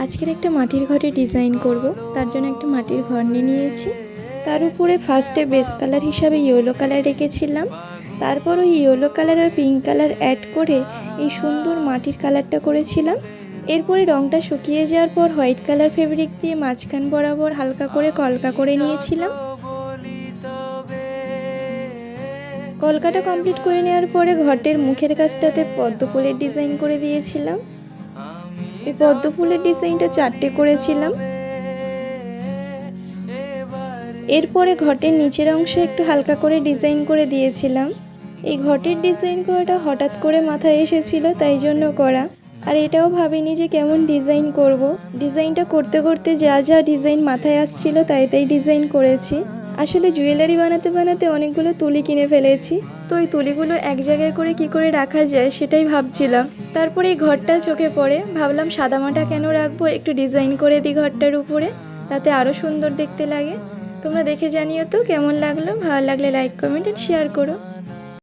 আজকের একটা মাটির ঘরে ডিজাইন করব, তার জন্য একটা মাটির ঘর নিয়ে নিয়েছি। তার উপরে ফার্স্টে বেস কালার হিসাবে ইয়েলো কালার রেখেছিলাম। তারপর ওই ইয়েলো কালার আর পিঙ্ক কালার অ্যাড করে এই সুন্দর মাটির কালারটা করেছিলাম। এরপরে রঙটা শুকিয়ে যাওয়ার পর হোয়াইট কালার ফেব্রিক দিয়ে মাঝখান বরাবর হালকা করে কলকা করে নিয়েছিলাম। কলকাটা কমপ্লিট করে নেওয়ার পরে ঘরটির মুখের কাছটাতে পদ্ম ফুলের ডিজাইন করে দিয়েছিলাম। এই পদ্ম ফুলের ডিজাইনটা 4টে করেছিলাম। এরপরে ঘটের নিচের অংশে একটু হালকা করে ডিজাইন করে দিয়েছিলাম। এই ঘটের ডিজাইন করাটা হঠাৎ করে মাথায় এসেছিল, তাই জন্য করা। আর এটাও ভাবিনি যে কেমন ডিজাইন করব। ডিজাইনটা করতে করতে যা যা ডিজাইন মাথায় আসছিল তাই ডিজাইন করেছি। আসলে জুয়েলারি বানাতে বানাতে অনেকগুলো তুলি কিনে ফেলেছি, তো ওই তুলিগুলো এক জায়গায় করে কি করে রাখা যায় সেটাই ভাবছিলাম। তারপরে এই ঘরটা চোখে পড়ে, ভাবলাম সাদামাটা কেন রাখবো, একটু ডিজাইন করে দিই ঘরটার উপরে, তাতে আরও সুন্দর দেখতে লাগে। তোমরা দেখে জানিও তো কেমন লাগলো। ভালো লাগলে লাইক, কমেন্ট আর শেয়ার করো।